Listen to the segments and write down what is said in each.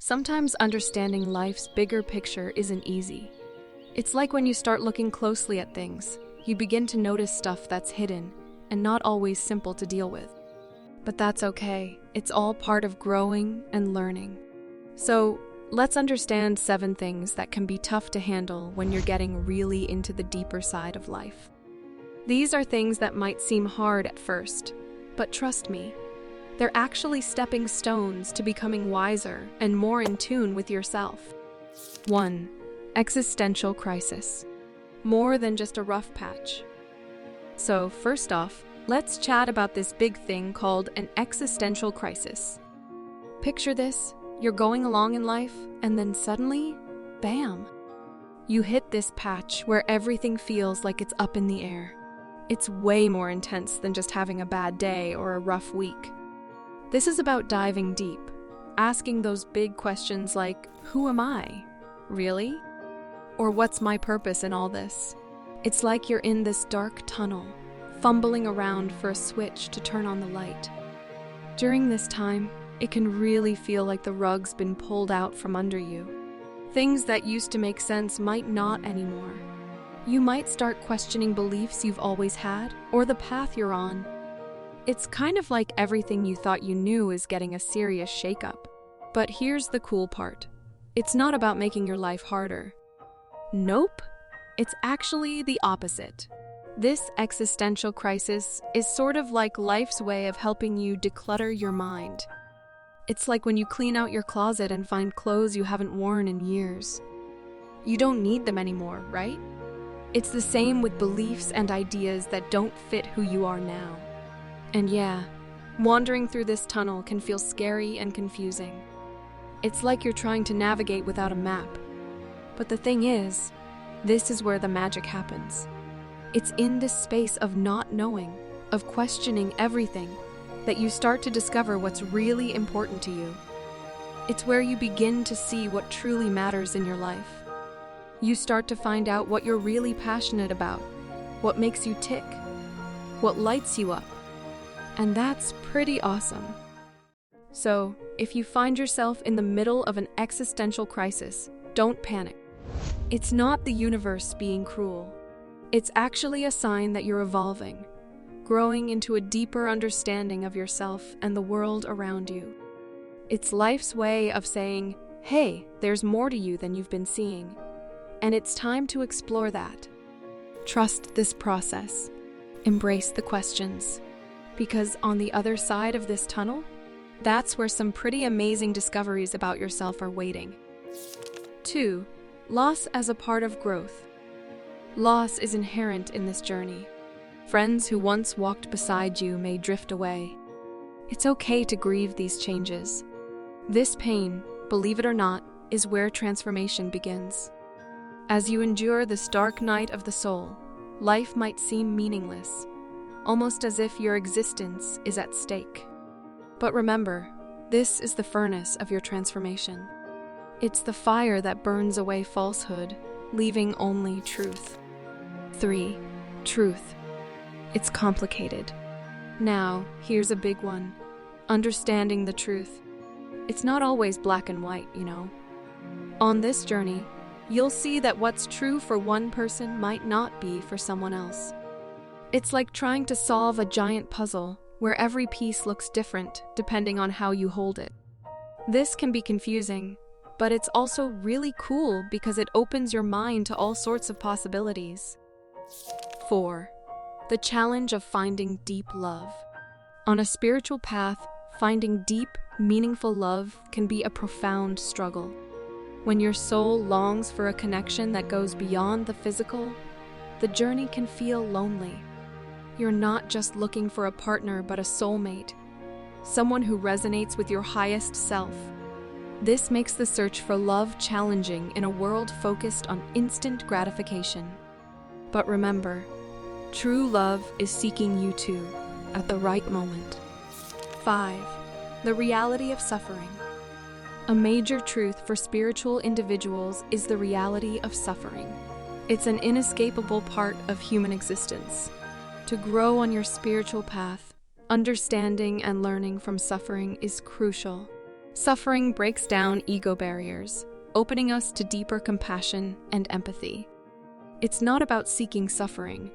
Sometimes understanding life's bigger picture isn't easy. It's like when you start looking closely at things, you begin to notice stuff that's hidden and not always simple to deal with. But that's okay. It's all part of growing and learning. So, let's understand 7 things that can be tough to handle when you're getting really into the deeper side of life. These are things that might seem hard at first, but trust me, they're actually stepping stones to becoming wiser and more in tune with yourself. 1. Existential crisis. More than just a rough patch. So, first off, let's chat about this big thing called an existential crisis. Picture this, you're going along in life, and then suddenly, bam! You hit this patch where everything feels like it's up in the air. It's way more intense than just having a bad day or a rough week. This is about diving deep, asking those big questions like, who am I? Really? Or what's my purpose in all this? It's like you're in this dark tunnel, fumbling around for a switch to turn on the light. During this time, it can really feel like the rug's been pulled out from under you. Things that used to make sense might not anymore. You might start questioning beliefs you've always had or the path you're on. It's kind of like everything you thought you knew is getting a serious shakeup. But here's the cool part. It's not about making your life harder. Nope. It's actually the opposite. This existential crisis is sort of like life's way of helping you declutter your mind. It's like when you clean out your closet and find clothes you haven't worn in years. You don't need them anymore, right? It's the same with beliefs and ideas that don't fit who you are now. And yeah, wandering through this tunnel can feel scary and confusing. It's like you're trying to navigate without a map. But the thing is, this is where the magic happens. It's in this space of not knowing, of questioning everything, that you start to discover what's really important to you. It's where you begin to see what truly matters in your life. You start to find out what you're really passionate about, what makes you tick, what lights you up. And that's pretty awesome. So, if you find yourself in the middle of an existential crisis, don't panic. It's not the universe being cruel. It's actually a sign that you're evolving, growing into a deeper understanding of yourself and the world around you. It's life's way of saying, hey, there's more to you than you've been seeing. And it's time to explore that. Trust this process. Embrace the questions. Because on the other side of this tunnel, that's where some pretty amazing discoveries about yourself are waiting. 2. Loss as a part of growth. Loss is inherent in this journey. Friends who once walked beside you may drift away. It's okay to grieve these changes. This pain, believe it or not, is where transformation begins. As you endure this dark night of the soul, life might seem meaningless, almost as if your existence is at stake. But remember, this is the furnace of your transformation. It's the fire that burns away falsehood, leaving only truth. 3. Truth. It's complicated. Now, here's a big one. Understanding the truth. It's not always black and white, you know. On this journey, you'll see that what's true for one person might not be for someone else. It's like trying to solve a giant puzzle where every piece looks different depending on how you hold it. This can be confusing, but it's also really cool because it opens your mind to all sorts of possibilities. 4. The challenge of finding deep love. On a spiritual path, finding deep, meaningful love can be a profound struggle. When your soul longs for a connection that goes beyond the physical, the journey can feel lonely. You're not just looking for a partner but a soulmate, someone who resonates with your highest self. This makes the search for love challenging in a world focused on instant gratification. But remember, true love is seeking you too, at the right moment. 5. The reality of suffering. A major truth for spiritual individuals is the reality of suffering. It's an inescapable part of human existence. To grow on your spiritual path, understanding and learning from suffering is crucial. Suffering breaks down ego barriers, opening us to deeper compassion and empathy. It's not about seeking suffering,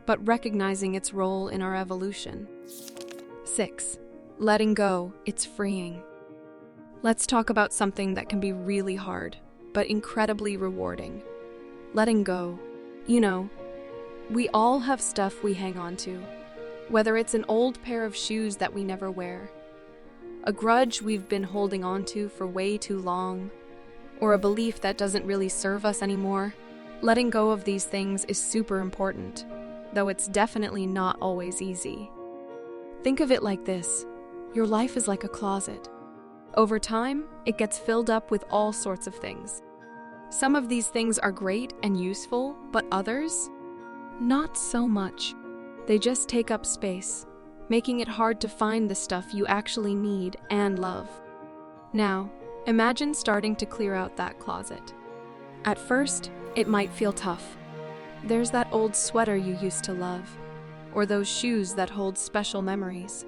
but recognizing its role in our evolution. 6. Letting go, it's freeing. Let's talk about something that can be really hard, but incredibly rewarding. Letting go. You know, we all have stuff we hang on to, whether it's an old pair of shoes that we never wear, a grudge we've been holding on to for way too long, or a belief that doesn't really serve us anymore. Letting go of these things is super important, though it's definitely not always easy. Think of it like this: your life is like a closet. Over time, it gets filled up with all sorts of things. Some of these things are great and useful, but others? Not so much. They just take up space, making it hard to find the stuff you actually need and love. Now, imagine starting to clear out that closet. At first, it might feel tough. There's that old sweater you used to love, or those shoes that hold special memories.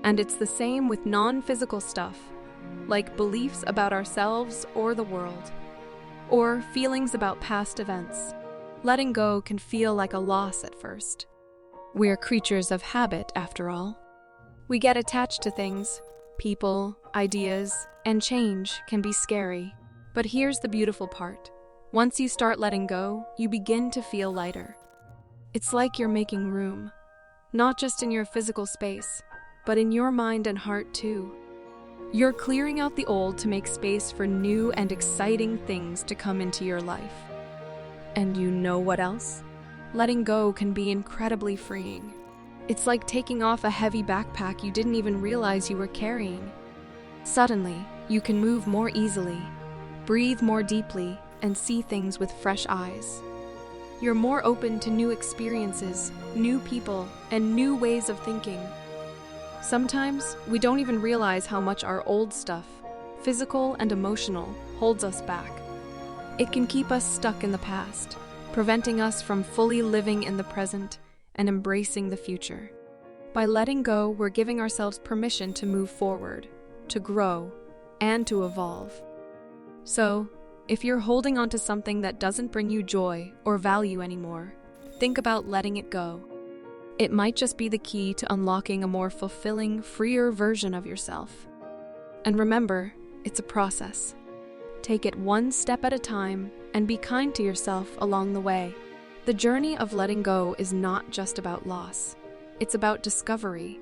And it's the same with non-physical stuff, like beliefs about ourselves or the world, or feelings about past events. Letting go can feel like a loss at first. We're creatures of habit, after all. We get attached to things, people, ideas, and change can be scary. But here's the beautiful part. Once you start letting go, you begin to feel lighter. It's like you're making room, not just in your physical space, but in your mind and heart too. You're clearing out the old to make space for new and exciting things to come into your life. And you know what else? Letting go can be incredibly freeing. It's like taking off a heavy backpack you didn't even realize you were carrying. Suddenly, you can move more easily, breathe more deeply, and see things with fresh eyes. You're more open to new experiences, new people, and new ways of thinking. Sometimes, we don't even realize how much our old stuff, physical and emotional, holds us back. It can keep us stuck in the past, preventing us from fully living in the present and embracing the future. By letting go, we're giving ourselves permission to move forward, to grow, and to evolve. So, if you're holding on to something that doesn't bring you joy or value anymore, think about letting it go. It might just be the key to unlocking a more fulfilling, freer version of yourself. And remember, it's a process. Take it one step at a time and be kind to yourself along the way. The journey of letting go is not just about loss. It's about discovery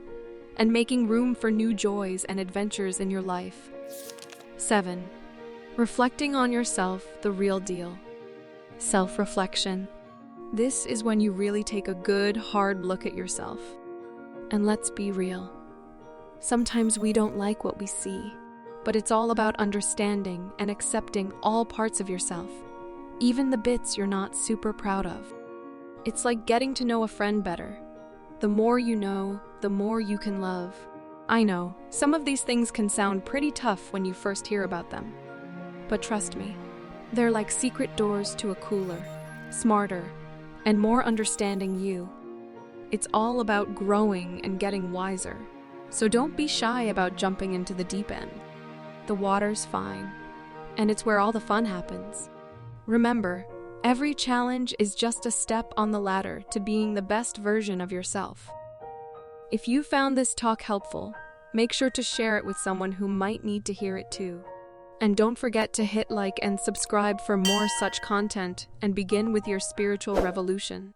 and making room for new joys and adventures in your life. 7. Reflecting on yourself, the real deal. Self-reflection. This is when you really take a good, hard look at yourself. And let's be real. Sometimes we don't like what we see, but it's all about understanding and accepting all parts of yourself, even the bits you're not super proud of. It's like getting to know a friend better. The more you know, the more you can love. I know, some of these things can sound pretty tough when you first hear about them. But trust me, they're like secret doors to a cooler, smarter, and more understanding you. It's all about growing and getting wiser. So don't be shy about jumping into the deep end. The water's fine, and it's where all the fun happens. Remember, every challenge is just a step on the ladder to being the best version of yourself. If you found this talk helpful, make sure to share it with someone who might need to hear it too. And don't forget to hit like and subscribe for more such content and begin with your spiritual revolution.